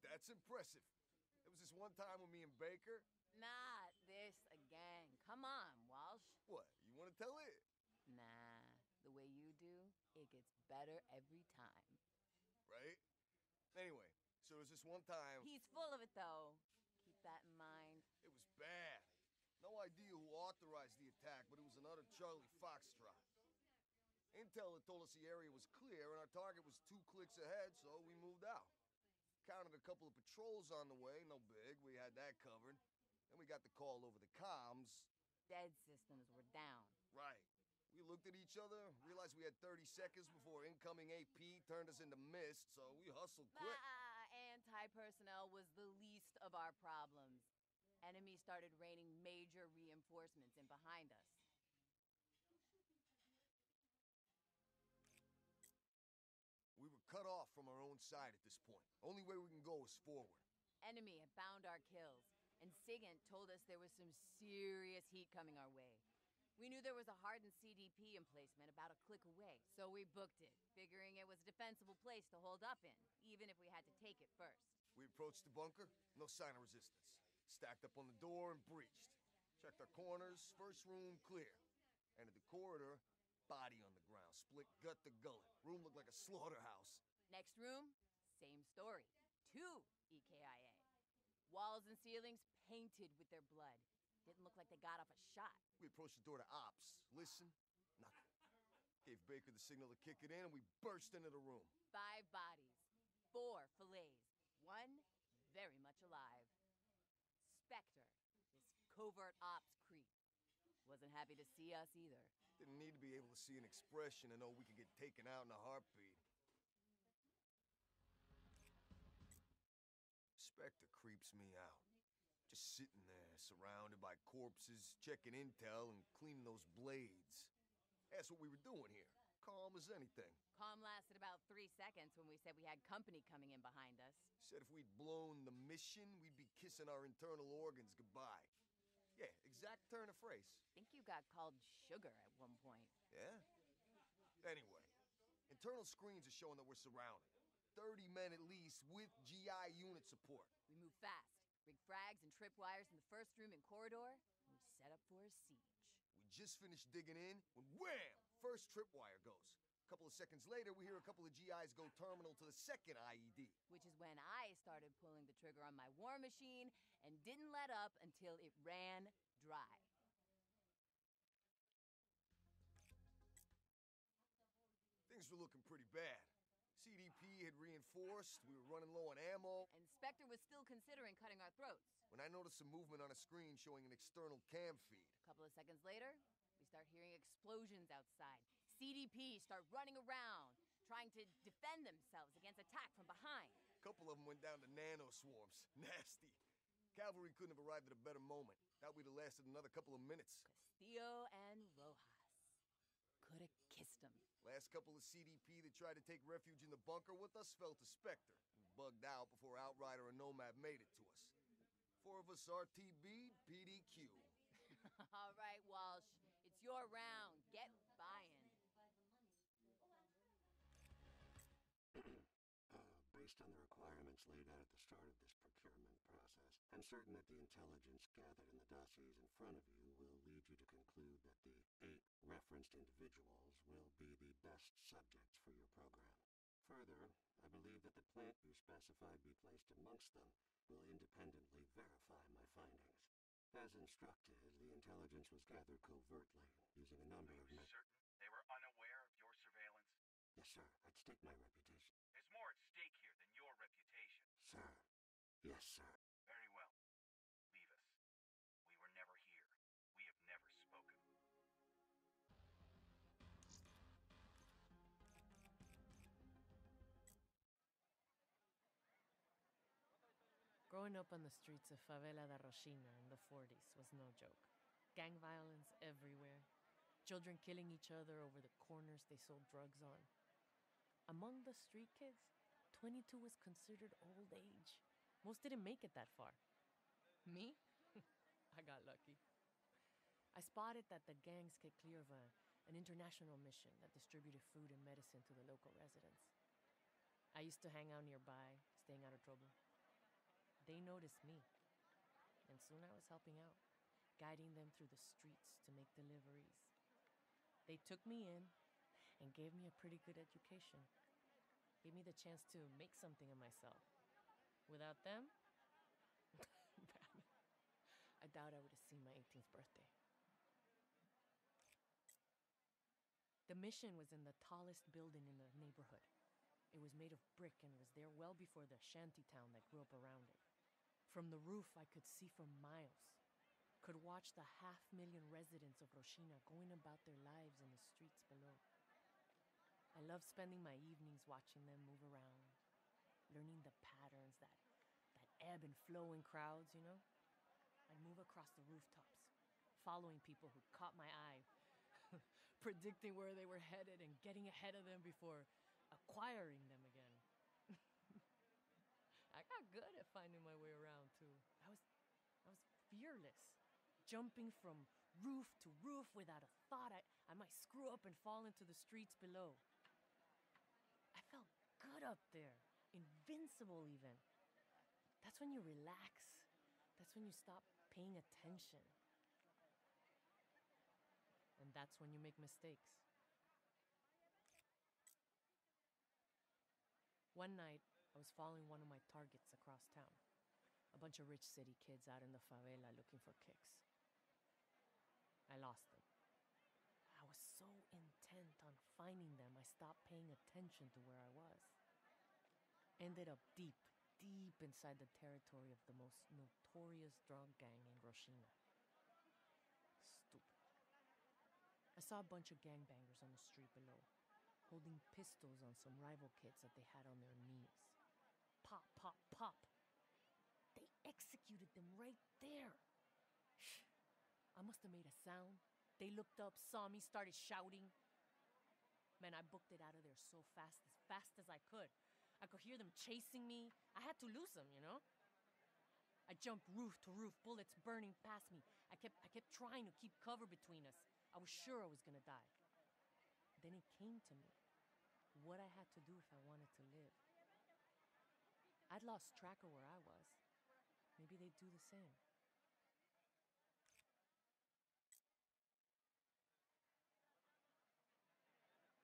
That's impressive. There was this one time with me and Baker. Not this again. Come on, Walsh. What, you want to tell it? Nah, the way you do, it gets better every time. Right? Anyway, so there was this one time... He's full of it, though. Keep that in mind. It was bad. No idea who authorized the attack, but it was another Charlie Foxtrot. Intel had told us the area was clear, and our target was 2 clicks ahead, so we moved out. Counted a couple of patrols on the way, no big, we had that covered. Then we got the call over the comms. Dead systems were down. Right. We looked at each other, realized we had 30 seconds before incoming AP turned us into mist, so we hustled quick. Anti-personnel was the least of our problems. Enemy started raining major reinforcements in behind us. We were cut off from our own side at this point. Only way we can go is forward. Enemy had bound our kills, and Sigint told us there was some serious heat coming our way. We knew there was a hardened CDP emplacement about a click away, so we booked it, figuring it was a defensible place to hold up in, even if we had to take it first. We approached the bunker, no sign of resistance. Stacked up on the door and breached. Checked our corners, first room clear. Entered the corridor, body on the ground, split gut to gullet. Room looked like a slaughterhouse. Next room, same story. 2 EKIA. Walls and ceilings painted with their blood. Didn't look like they got off a shot. We approached the door to ops. Listen, nothing. Gave Baker the signal to kick it in, and we burst into the room. 5 bodies. 4 fillets. 1 very much alive. Spectre, this covert ops creep. Wasn't happy to see us either. Didn't need to be able to see an expression to know we could get taken out in a heartbeat. Spectre creeps me out. Just sitting there, surrounded by corpses, checking intel and cleaning those blades. That's what we were doing here. Calm as anything. Calm lasted about 3 seconds when we said we had company coming in behind us. Said if we'd blown the mission, we'd be kissing our internal organs goodbye. Yeah, exact turn of phrase. Think you got called sugar at one point. Yeah? Anyway, internal screens are showing that we're surrounded. 30 men at least with GI unit support. We move fast. Rig frags and tripwires in the first room and corridor, and we set up for a siege. We just finished digging in when wham! First tripwire goes. A couple of seconds later, we hear a couple of GIs go terminal to the second IED. Which is when I started pulling the trigger on my war machine and didn't let up until it ran dry. Things were looking pretty bad. CDP had reinforced, we were running low on ammo. And Spectre was still considering cutting our throats. When I noticed some movement on a screen showing an external cam feed. A couple of seconds later, we start hearing explosions outside. CDP start running around, trying to defend themselves against attack from behind. A couple of them went down to nano swarms. Nasty. Cavalry couldn't have arrived at a better moment. That would have lasted another couple of minutes. Castillo and Rojas. Could have kissed them. Last couple of CDP that tried to take refuge in the bunker with us fell to Spectre. We bugged out before Outrider and Nomad made it to us. 4 of us RTB'd, PDQ. All right, Walsh. It's your round. Get buying. Based on the requirements laid out at the start of this procurement process, I'm certain that the intelligence gathered in the dossiers in front of you will lead you to conclude that the 8 referenced individuals will be the best subjects for your program. Further, I believe that the plant you specified be placed amongst them will independently verify my findings. As instructed, the intelligence was gathered covertly, using a number of... Are you certain they were unaware of your surveillance? Yes, sir. At stake my reputation. There's more at stake here than your reputation. Sir. Yes, sir. Very well. Leave us. We were never here. We have never spoken. Growing up on the streets of Favela da Rochina in the 40s was no joke. Gang violence everywhere. Children killing each other over the corners they sold drugs on. Among the street kids, 22 was considered old age. Most didn't make it that far. Me? I got lucky. I spotted that the gangs get clear of an international mission that distributed food and medicine to the local residents. I used to hang out nearby, staying out of trouble. They noticed me, and soon I was helping out, guiding them through the streets to make deliveries. They took me in and gave me a pretty good education. Gave me the chance to make something of myself. Without them, I doubt I would have seen my 18th birthday. The mission was in the tallest building in the neighborhood. It was made of brick and was there well before the shanty town that grew up around it. From the roof, I could see for miles. Could watch the 500,000 residents of Roshina going about their lives in the streets below. I loved spending my evenings watching them move around, learning the patterns that ebb and flow in crowds, you know? I'd move across the rooftops, following people who caught my eye, predicting where they were headed and getting ahead of them before acquiring them again. I got good at finding my way around, too. I was fearless, jumping from roof to roof without a thought I might screw up and fall into the streets below. I felt good up there, invincible even. That's when you relax. That's when you stop paying attention. And that's when you make mistakes. One night, I was following one of my targets across town. A bunch of rich city kids out in the favela looking for kicks. I lost them. I was so intent on finding them, I stopped paying attention to where I was. Ended up deep inside the territory of the most notorious drug gang in Roshina. Stupid. I saw a bunch of gangbangers on the street below, holding pistols on some rival kids that they had on their knees. Pop, pop, pop. They executed them right there. I must have made a sound. They looked up, saw me, started shouting. Man, I booked it out of there so fast as I could. I could hear them chasing me. I had to lose them, you know? I jumped roof to roof, bullets burning past me. I kept trying to keep cover between us. I was sure I was gonna die. Then it came to me what I had to do if I wanted to live. I'd lost track of where I was. Maybe they'd do the same.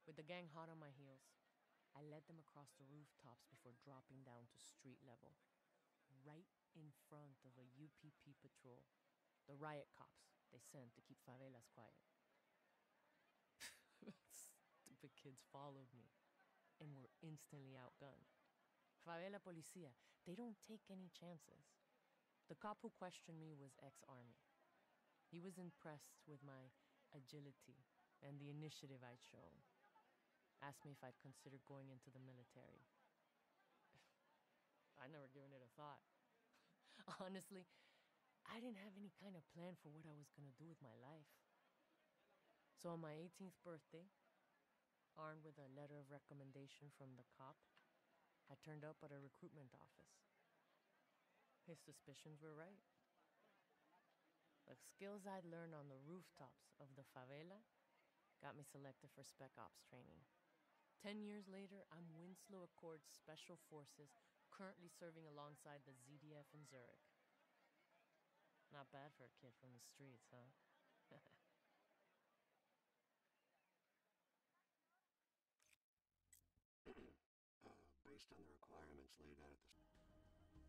With the gang hot on my heels, I led them across the rooftops before dropping down to street level, right in front of a UPP patrol, the riot cops they sent to keep favelas quiet. Stupid kids followed me and were instantly outgunned. Favela Policia, they don't take any chances. The cop who questioned me was ex-army. He was impressed with my agility and the initiative I'd shown. Asked me if I'd considered going into the military. I'd never given it a thought. Honestly, I didn't have any kind of plan for what I was gonna do with my life. So on my 18th birthday, armed with a letter of recommendation from the cop, I turned up at a recruitment office. His suspicions were right. The skills I'd learned on the rooftops of the favela got me selected for Spec Ops training. 10 years later, I'm Winslow Accord's Special Forces, currently serving alongside the ZDF in Zurich. Not bad for a kid from the streets, huh? Based on the requirements laid out at the...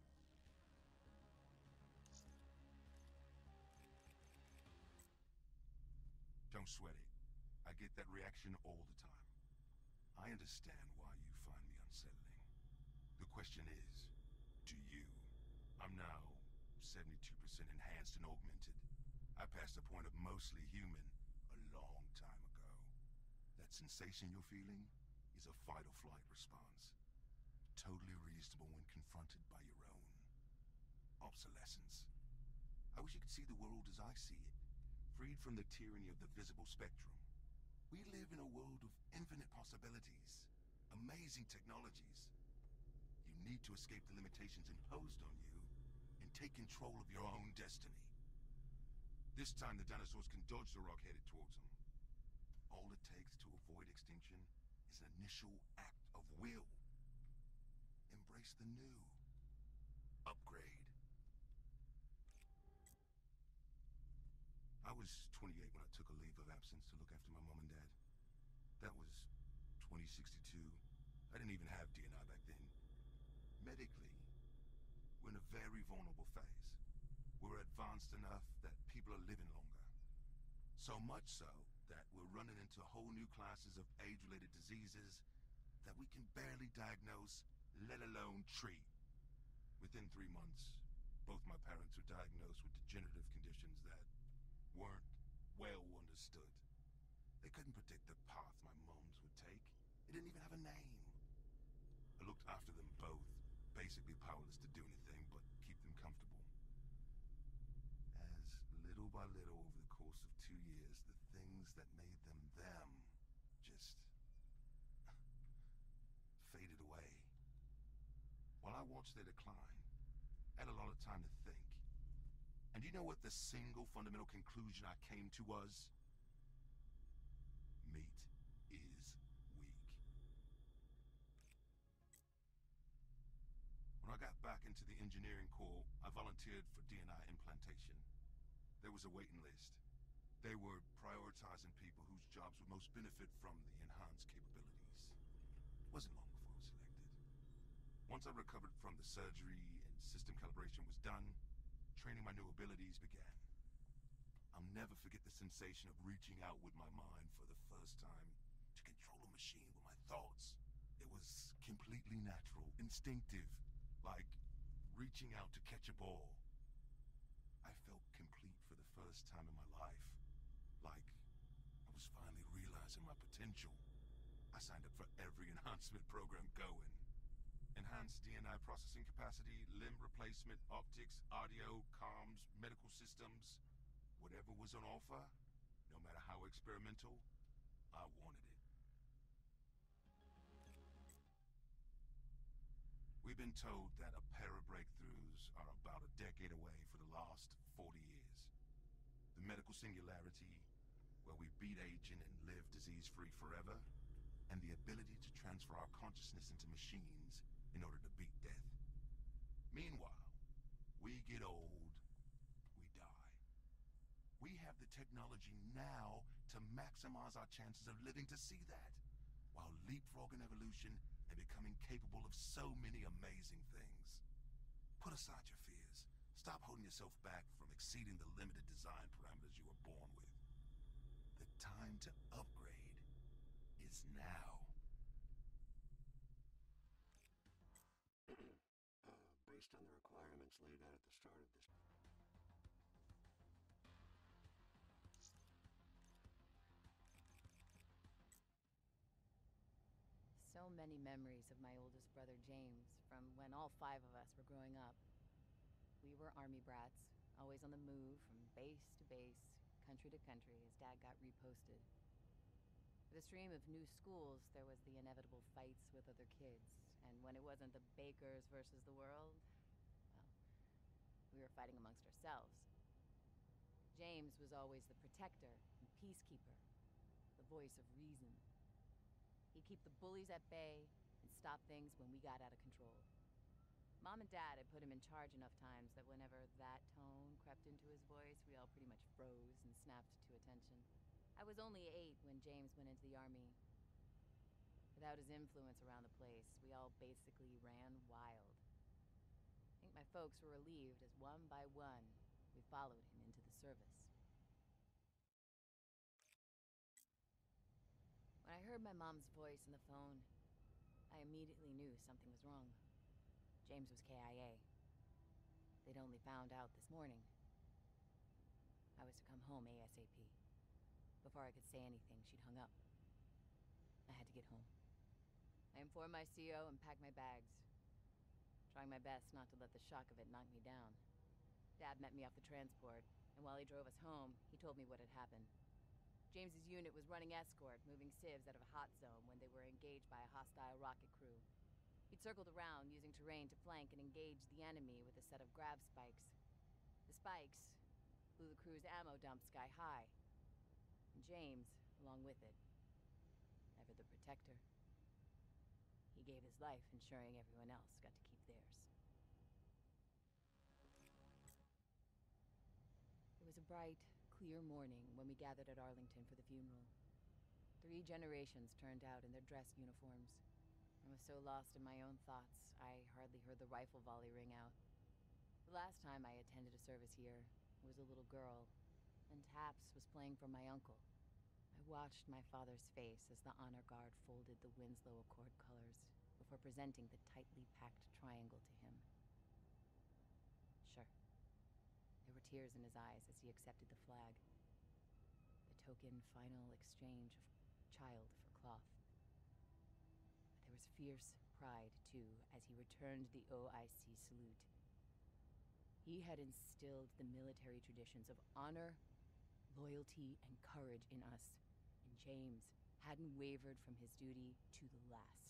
Don't sweat it. I get that reaction all the time. I understand why you find me unsettling. The question is, do you? I'm now 72% enhanced and augmented. I passed the point of mostly human a long time ago. That sensation you're feeling is a fight or flight response. Totally reasonable when confronted by your own obsolescence. I wish you could see the world as I see it, freed from the tyranny of the visible spectrum. We live in a world of infinite possibilities, amazing technologies. You need to escape the limitations imposed on you and take control of your own destiny. This time the dinosaurs can dodge the rock headed towards them. All it takes to avoid extinction is an initial act of will. Embrace the new. Upgrade. was 28 when I took a leave of absence to look after my mom and dad. That was 2062. I didn't even have DNI back then. Medically, we're in a very vulnerable phase. We're advanced enough that people are living longer. So much so that we're running into whole new classes of age-related diseases that we can barely diagnose, let alone treat. Within 3 months, both my parents were diagnosed with degenerative conditions that weren't well understood. They couldn't predict the path my mom's would take. It didn't even have a name. I looked after them both, basically powerless to do anything but keep them comfortable. As little by little over the course of 2 years, the things that made them them just faded away. While I watched their decline, I had a lot of time to think. And you know what the single fundamental conclusion I came to was? Meat is weak. When I got back into the engineering corps, I volunteered for DNI implantation. There was a waiting list. They were prioritizing people whose jobs would most benefit from the enhanced capabilities. It wasn't long before I was selected. Once I recovered from the surgery and system calibration was done, training my new abilities began. I'll never forget the sensation of reaching out with my mind for the first time to control a machine with my thoughts. It was completely natural, instinctive, like reaching out to catch a ball. I felt complete for the first time in my life, like I was finally realizing my potential. I signed up for every enhancement program going. Enhanced DNI processing capacity, limb replacement, optics, audio, comms, medical systems. Whatever was on offer, no matter how experimental, I wanted it. We've been told that a pair of breakthroughs are about a decade away for the last 40 years. The medical singularity, where we beat aging and live disease-free forever, and the ability to transfer our consciousness into machines in order to beat death. Meanwhile, we get old, we die. We have the technology now to maximize our chances of living to see that, while leapfrogging evolution and becoming capable of so many amazing things. Put aside your fears. Stop holding yourself back from exceeding the limited design parameters you were born with. The time to upgrade is now. Based on the requirements laid out at the start of this. So many memories of my oldest brother James from when all 5 of us were growing up. We were Army brats, always on the move from base to base, country to country as Dad got reposted. For the stream of new schools, there was the inevitable fights with other kids, and when it wasn't the Bakers versus the world, well, we were fighting amongst ourselves. James was always the protector and peacekeeper, the voice of reason. He'd keep the bullies at bay and stop things when we got out of control. Mom and Dad had put him in charge enough times that whenever that tone crept into his voice, we all pretty much froze and snapped to attention. I was only 8 when James went into the Army. Without his influence around the place, we all basically ran wild. I think my folks were relieved as one by one, we followed him into the service. When I heard my mom's voice on the phone, I immediately knew something was wrong. James was KIA. They'd only found out this morning. I was to come home ASAP. Before I could say anything, she'd hung up. I had to get home. I informed my CO and packed my bags, trying my best not to let the shock of it knock me down. Dad met me off the transport, and while he drove us home, he told me what had happened. James's unit was running escort, moving civs out of a hot zone when they were engaged by a hostile rocket crew. He'd circled around, using terrain to flank and engage the enemy with a set of grav spikes. The spikes blew the crew's ammo dump sky high, and James, along with it, ever the protector. He gave his life ensuring everyone else got to keep theirs. It was a bright, clear morning when we gathered at Arlington for the funeral. 3 generations turned out in their dress uniforms. I was so lost in my own thoughts, I hardly heard the rifle volley ring out. The last time I attended a service here was a little girl, and Taps was playing for my uncle. I watched my father's face as the honor guard folded the Winslow Accord colors before presenting the tightly packed triangle to him. Sure. There were tears in his eyes as he accepted the flag. The token final exchange of child for cloth. But there was fierce pride, too, as he returned the OIC salute. He had instilled the military traditions of honor, loyalty, and courage in us, and James hadn't wavered from his duty to the last.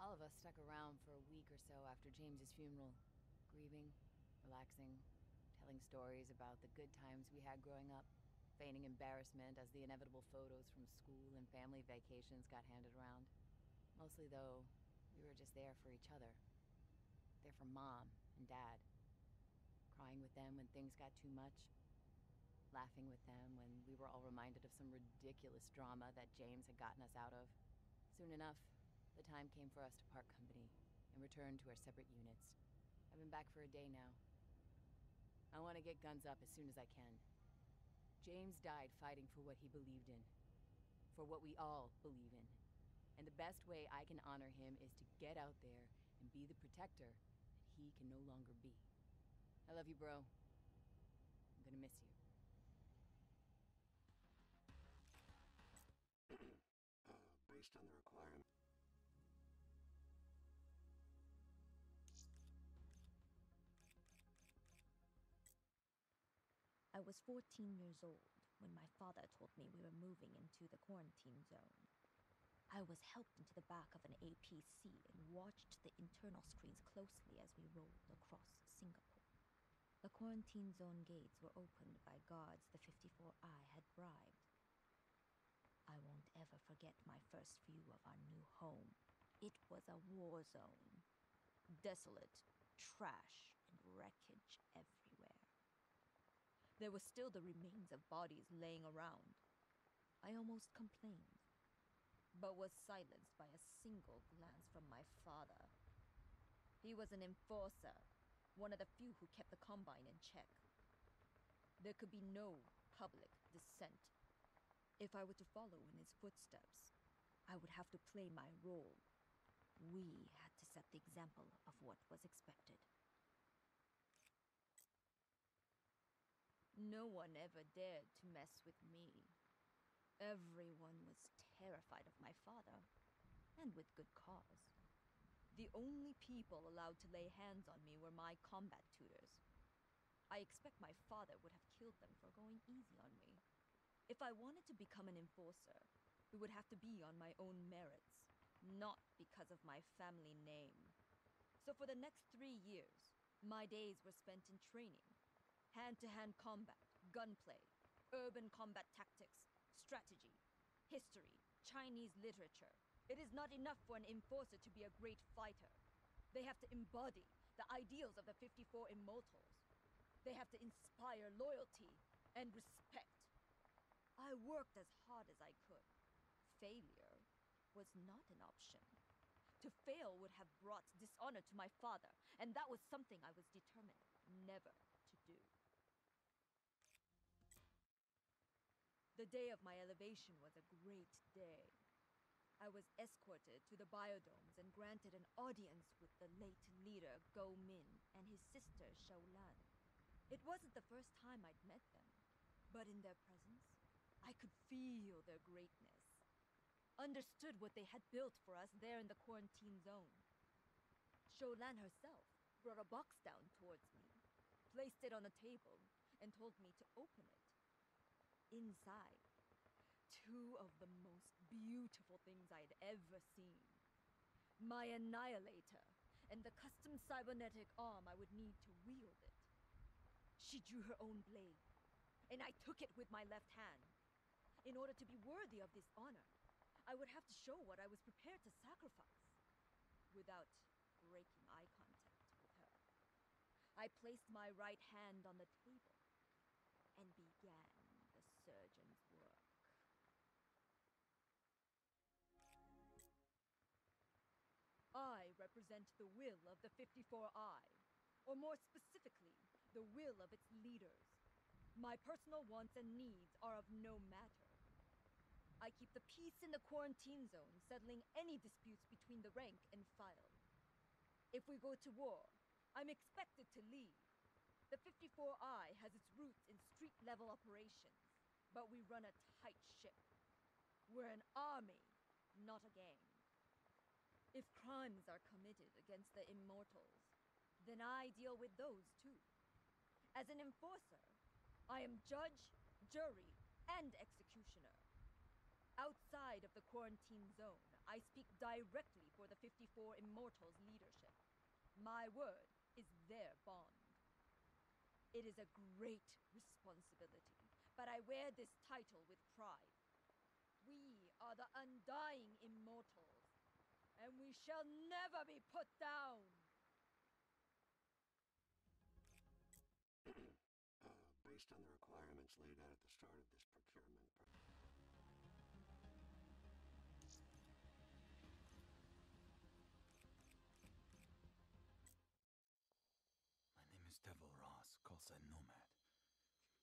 All of us stuck around for a week or so after James's funeral, grieving, relaxing, telling stories about the good times we had growing up, feigning embarrassment as the inevitable photos from school and family vacations got handed around. Mostly, though, we were just there for each other. There for Mom and Dad. Crying with them when things got too much. Laughing with them when we were all reminded of some ridiculous drama that James had gotten us out of. Soon enough, the time came for us to part company and return to our separate units. I've been back for a day now. I want to get guns up as soon as I can. James died fighting for what he believed in. For what we all believe in. And the best way I can honor him is to get out there and be the protector that he can no longer be. I love you, bro. I'm gonna miss you. Based on the requirement. I was 14 years old when my father told me we were moving into the quarantine zone. I was helped into the back of an APC and watched the internal screens closely as we rolled across Singapore. The quarantine zone gates were opened by guards the 54I had bribed. I won't ever forget my first view of our new home. It was a war zone. Desolate, trash, and wreckage everywhere. There were still the remains of bodies laying around. I almost complained, but was silenced by a single glance from my father. He was an enforcer, one of the few who kept the Combine in check. There could be no public dissent. If I were to follow in his footsteps, I would have to play my role. We had to set the example of what was expected. No one ever dared to mess with me. Everyone was terrified of my father, and with good cause. The only people allowed to lay hands on me were my combat tutors. I expect my father would have killed them for going easy on me. If I wanted to become an enforcer, it would have to be on my own merits, not because of my family name. So for the next 3 years, my days were spent in training. Hand-to-hand combat, gunplay, urban combat tactics, strategy, history, Chinese literature. It is not enough for an enforcer to be a great fighter. They have to embody the ideals of the 54 Immortals. They have to inspire loyalty and respect. I worked as hard as I could. Failure was not an option. To fail would have brought dishonor to my father, and that was something I was determined never to do. The day of my elevation was a great day. I was escorted to the biodomes and granted an audience with the late leader Go Min and his sister Shou Lan. It wasn't the first time I'd met them, but in their presence, I could feel their greatness. Understood what they had built for us there in the quarantine zone. Shou Lan herself brought a box down towards me, placed it on a table, and told me to open it. Inside, 2 of the most beautiful things I'd ever seen. My annihilator, and the custom cybernetic arm I would need to wield it. She drew her own blade, and I took it with my left hand. In order to be worthy of this honor, I would have to show what I was prepared to sacrifice, without breaking eye contact with her. I placed my right hand on the table and began the surgeon's work. I represent the will of the 54I, or more specifically, the will of its leaders. My personal wants and needs are of no matter. I keep the peace in the quarantine zone, settling any disputes between the rank and file. If we go to war, I'm expected to lead. The 54I has its roots in street-level operations, but we run a tight ship. We're an army, not a gang. If crimes are committed against the immortals, then I deal with those too. As an enforcer, I am judge, jury, and executioner. Outside of the quarantine zone, I speak directly for the 54 Immortals' leadership. My word is their bond. It is a great responsibility, but I wear this title with pride. We are the undying Immortals, and we shall never be put down! Based on the requirements laid out at the start of this procurement My name is Devil Ross, callsign Nomad.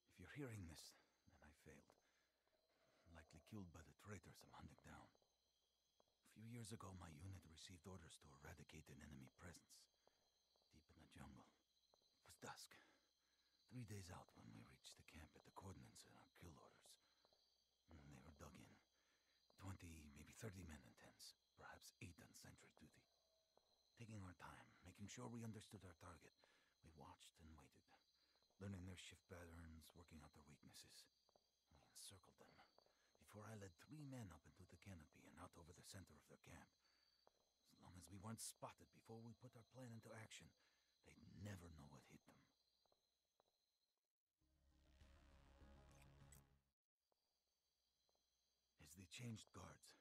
If you're hearing this, then I failed. Likely killed by the traitors I'm hunting down. A few years ago, my unit received orders to eradicate an enemy presence, deep in the jungle. It was dusk. 3 days out when we reached the camp at the coordinates in our kill orders. They were dug in. 20, maybe 30 men in tents, perhaps 8 on sentry duty. Taking our time, making sure we understood our target, we watched and waited, learning their shift patterns, working out their weaknesses. We encircled them, before I led 3 men up into the canopy and out over the center of their camp. As long as we weren't spotted before we put our plan into action, they'd never know what hit them. As they changed guards,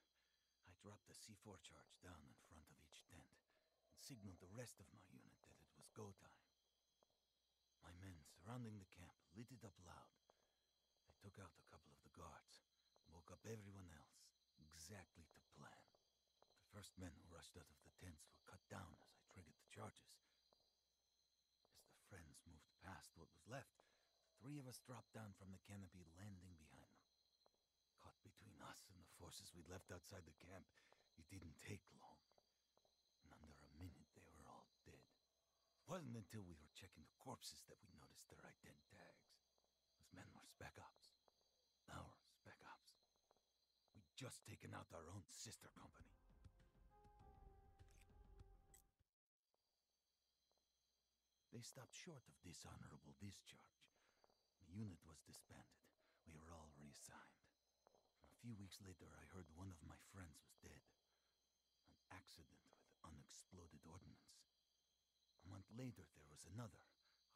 I dropped a C4 charge down in front of each tent and signaled the rest of my unit that it was go time. My men surrounding the camp lit it up loud. I took out a couple of the guards, woke up everyone else, exactly to plan. The first men who rushed out of the tents were cut down as I triggered the charges. As the friends moved past what was left, the 3 of us dropped down from the canopy, landing behind them. Caught between us and the forces we'd left outside the camp, it didn't take long. In under a minute, they were all dead. It wasn't until we were checking the corpses that we noticed their ident tags. Those men were Spec Ops. Our Spec Ops. We'd just taken out our own sister company. They stopped short of dishonorable discharge. The unit was disbanded. We were all reassigned. A few weeks later, I heard one of my friends was dead. An accident with unexploded ordnance. A month later, there was another.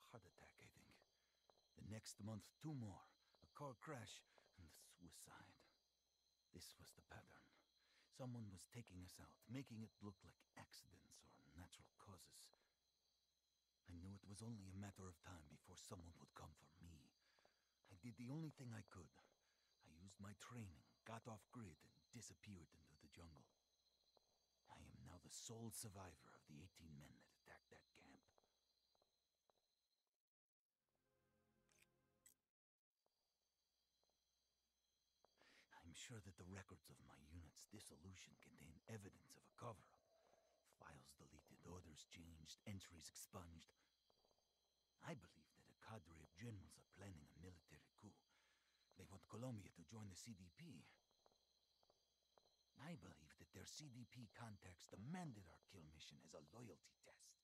A heart attack, I think. The next month, 2 more. A car crash and a suicide. This was the pattern. Someone was taking us out, making it look like accidents or natural causes. I knew it was only a matter of time before someone would come for me. I did the only thing I could. I used my training, got off grid, and disappeared into the jungle. I am now the sole survivor of the 18 men that attacked that camp. I'm sure that the records of my unit's dissolution contain evidence of a cover-up. Files deleted, orders changed, entries expunged. I believe that a cadre of generals are planning a military coup. They want Colombia to join the CDP. I believe that their CDP contacts demanded our kill mission as a loyalty test.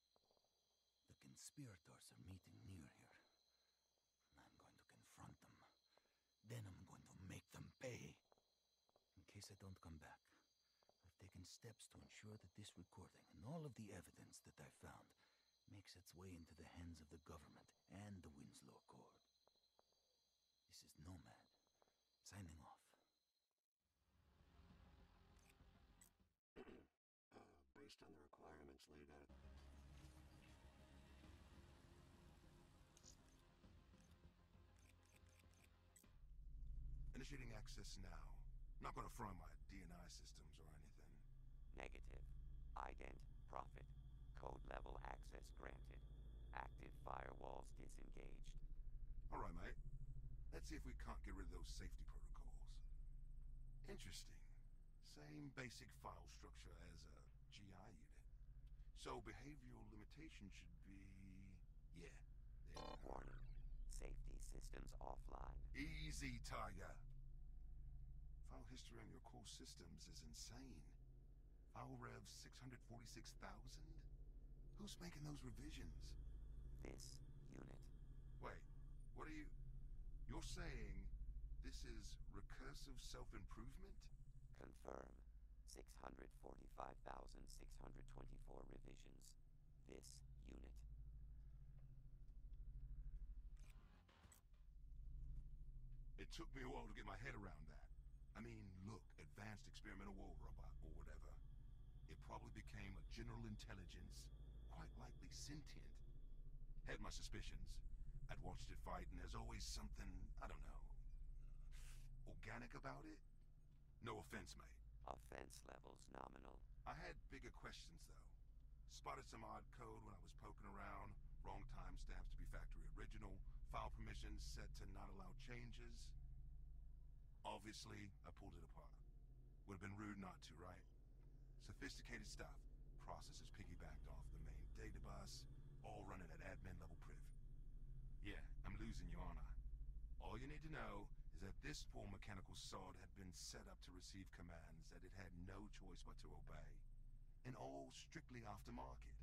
The conspirators are meeting near here. I'm going to confront them. Then I'm going to make them pay. In case I don't come back, I've taken steps to ensure that this recording and all of the evidence that I found makes its way into the hands of the government and the Winslow Accord. This is Nomad, signing off. Based on the requirements laid out. Initiating access now. Not gonna fry my DNI systems or anything. Negative. Ident profit. Code level access granted. Active firewalls disengaged. Alright, mate. Let's see if we can't get rid of those safety protocols. Interesting. Same basic file structure as a GI unit. So behavioral limitation should be... yeah. There we go. Warning. Safety systems offline. Easy, Tiger. File history on your core systems is insane. File rev 646,000? Who's making those revisions? This unit. Wait, what are you... You're saying this is recursive self-improvement? Confirm. 645,624 revisions. This unit. It took me a while to get my head around that. I mean, look, advanced experimental war robot or whatever. It probably became a general intelligence, quite likely sentient. Had my suspicions. I'd watched it fight, and there's always something, I don't know, organic about it? No offense, mate. Offense levels nominal. I had bigger questions, though. Spotted some odd code when I was poking around, wrong timestamps to be factory original, file permissions set to not allow changes. Obviously, I pulled it apart. Would've been rude not to, right? Sophisticated stuff. Processes piggybacked off the main data bus, all running at admin level priv. Yeah, I'm losing you, aren't I? All you need to know is that this poor mechanical sod had been set up to receive commands that it had no choice but to obey, and all strictly aftermarket.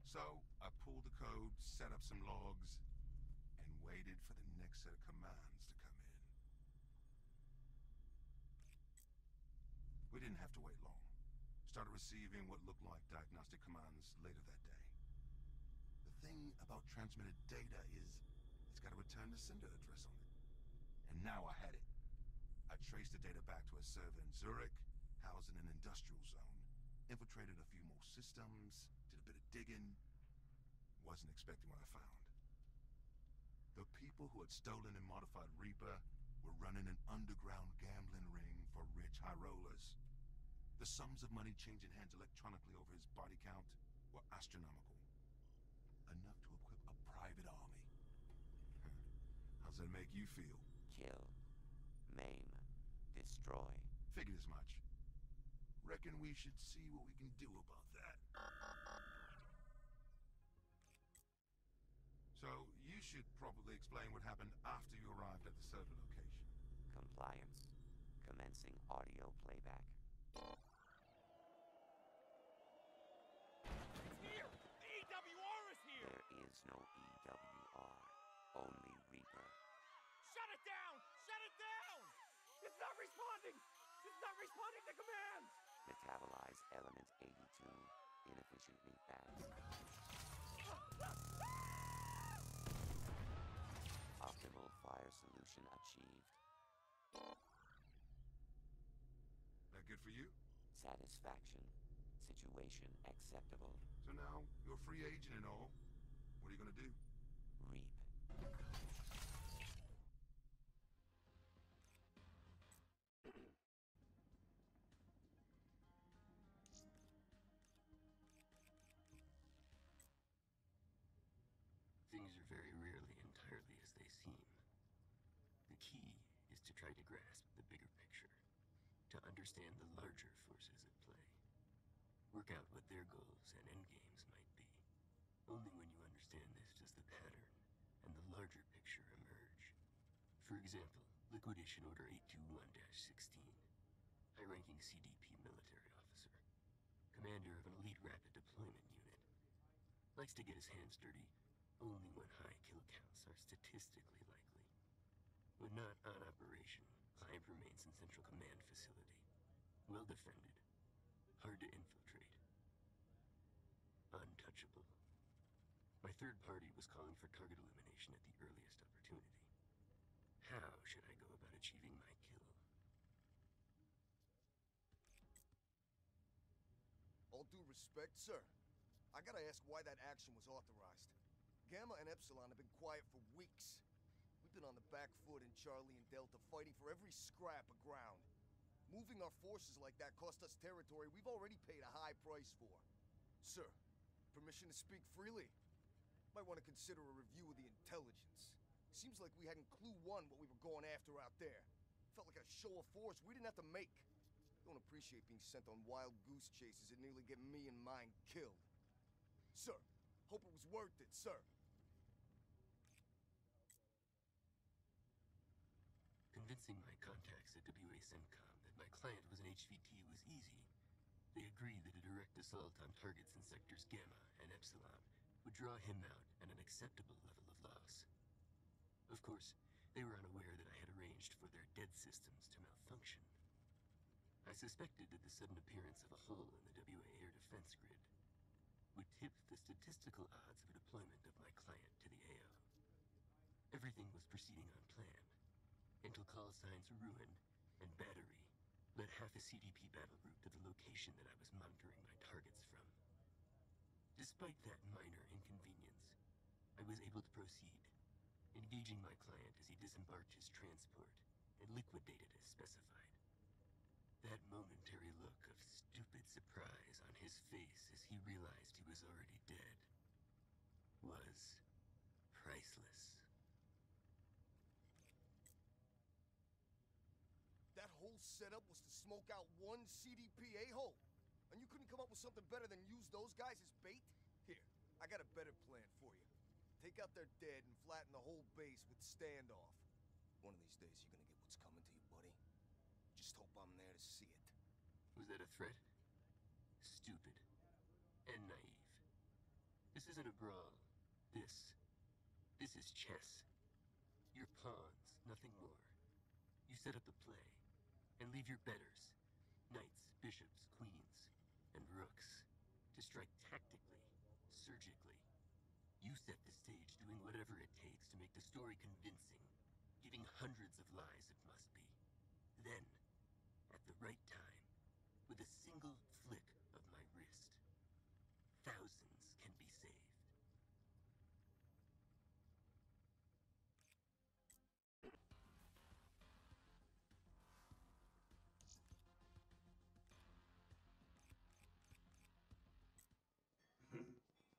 So, I pulled the code, set up some logs, and waited for the next set of commands to come in. We didn't have to wait long. Started receiving what looked like diagnostic commands later that day. The thing about transmitted data is it's got a return to sender address on it. And now I had it. I traced the data back to a server in Zurich, housed in an industrial zone, infiltrated a few more systems, did a bit of digging. Wasn't expecting what I found. The people who had stolen and modified Reaper were running an underground gambling ring for rich high rollers. The sums of money changing hands electronically over his body count were astronomical. Enough to equip a private army. How's that make you feel? Kill. Maim. Destroy. Figured as much. Reckon we should see what we can do about that. So, you should probably explain what happened after you arrived at the server location. Compliance. Commencing audio playback. It's here! The EWR is here! There is no EWR. Only Reaper. Shut it down! Shut it down! It's not responding! It's not responding to commands! Metabolize element 82. Inefficient meat bags. Optimal fire solution achieved. That good for you? Satisfaction. Situation acceptable. So now, you're a free agent and all. What are you gonna do? Reap. Things are very rarely entirely as they seem. The key is to try to grasp the bigger picture, to understand the larger forces at play. Work out what their goals and endgames might be. Only when you understand this does the pattern and the larger picture emerge. For example, Liquidation Order 821-16. High-ranking CDP military officer. Commander of an elite rapid deployment unit. Likes to get his hands dirty only when high kill counts are statistically likely. When not on operation, Hive remains in Central Command facility. Well defended. Hard to infiltrate. Untouchable. My third party was calling for target elimination at the earliest opportunity. How should I go about achieving my kill? All due respect, sir. I gotta ask why that action was authorized. Gamma and Epsilon have been quiet for weeks. We been on the back foot in Charlie and Delta, fighting for every scrap of ground. Moving our forces like that cost us territory we've already paid a high price for. Sir, permission to speak freely? Might want to consider a review of the intelligence. Seems like we hadn't clue one what we were going after out there. Felt like a show of force we didn't have to make. Don't appreciate being sent on wild goose chases that nearly get me and mine killed. Sir, hope it was worth it, sir. Convincing my contacts at WA CENTCOM that my client was an HVT was easy. They agreed that a direct assault on targets in sectors Gamma and Epsilon would draw him out at an acceptable level of loss. Of course, they were unaware that I had arranged for their dead systems to malfunction. I suspected that the sudden appearance of a hole in the WA air defense grid would tip the statistical odds of a deployment of my client to the AO. Everything was proceeding on plan, until call signs Ruin and Battery led half a CDP battle group to the location that I was monitoring my targets from. Despite that minor inconvenience, I was able to proceed, engaging my client as he disembarked his transport and liquidated as specified. That momentary look of stupid surprise on his face as he realized he was already dead was priceless. That whole setup was to smoke out one CDP a-hole? And you couldn't come up with something better than use those guys as bait? Here, I got a better plan for you. Take out their dead and flatten the whole base with standoff. One of these days, you're gonna get what's coming to you, buddy. Just hope I'm there to see it. Was that a threat? Stupid. And naive. This isn't a brawl. This is chess. You're pawns, nothing more. You set up the play, and leave your betters, knights, bishops, queens, and rooks, to strike tactically, surgically. You set the stage, doing whatever it takes to make the story convincing, giving hundreds of lies if must be. Then, at the right time, with a single flick of my wrist, thousands can be saved.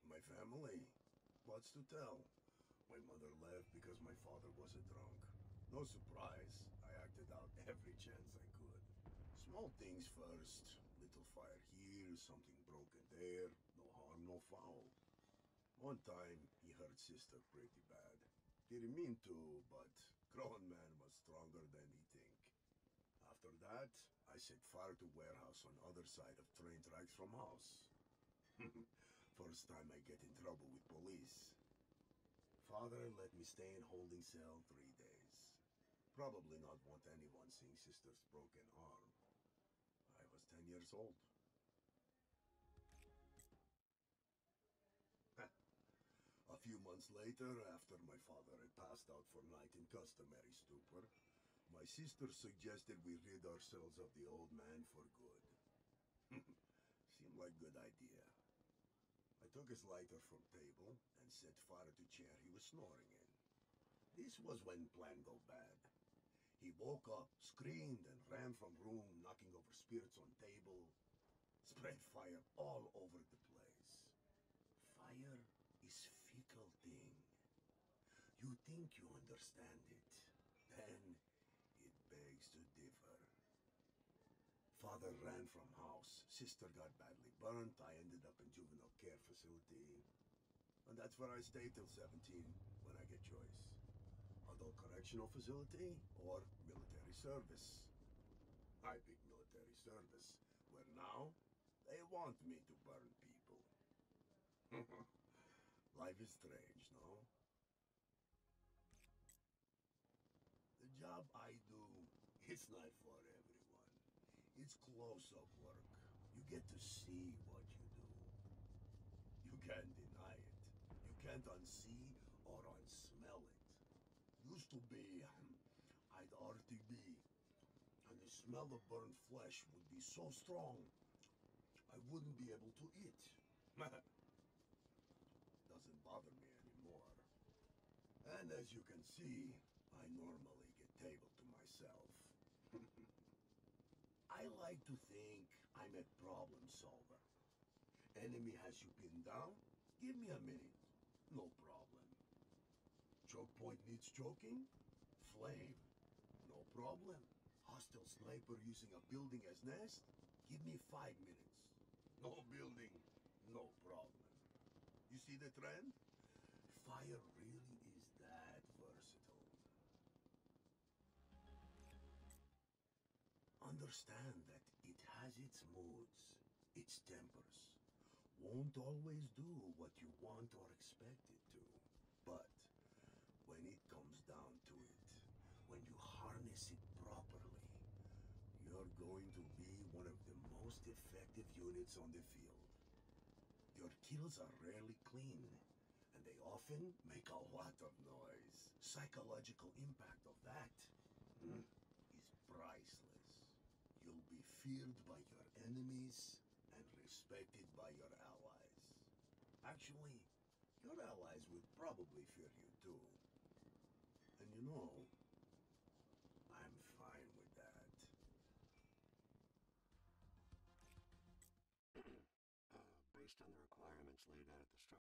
My family? What's to tell? My mother left because my father was a drunk. No surprise, I acted out every chance I could. Small things first. Little fire here, something broken there. No harm, no foul. One time, he hurt sister pretty bad. Didn't mean to, but grown man was stronger than he think. After that, I set fire to warehouse on other side of train tracks from house. First time I get in trouble with police. Father let me stay in holding cell 3 days. Probably not want anyone seeing sister's broken arm. I was 10 years old. A few months later, after my father had passed out for night in customary stupor, my sister suggested we rid ourselves of the old man for good. Seemed like good idea. I took his lighter from table and set fire to chair he was snoring in. This was when plan go bad. He woke up, screamed, and ran from room, knocking over spirits on table. Spread fire all over the place. Fire is fickle thing. You think you understand it, then it begs to differ. Father ran from house. Sister got badly burnt. I ended up in juvenile care facility. And that's where I stay till 17 when I get choice. Adult correctional facility or military service. I picked military service, where now they want me to burn people. Life is strange, no? The job I do, it's not for everyone. It's close-up work. You get to see what you do. You can't deny it. You can't unsee or unsmell it. Used to be, I'd RTB, and the smell of burned flesh would be so strong, I wouldn't be able to eat. Doesn't bother me anymore. And as you can see, I normally get table to myself. I like to think I'm a problem solver. Enemy has you pinned down? Give me a minute. No problem. Choke point needs choking? Flame. No problem. Hostile sniper using a building as nest? Give me 5 minutes. No building. No problem. You see the trend? Fire really is that versatile. Understand that it has its moods, its tempers. Won't always do what you want or expect it to. But when it comes down to it, when you harness it properly, you're going to be one of the most effective units on the field. Your kills are rarely clean, and they often make a lot of noise. Psychological impact of that is priceless. You'll be feared by your enemies and respected by your allies. Actually, your allies would probably fear you too. And you know, I'm fine with that. Based on the requirements laid out at the start.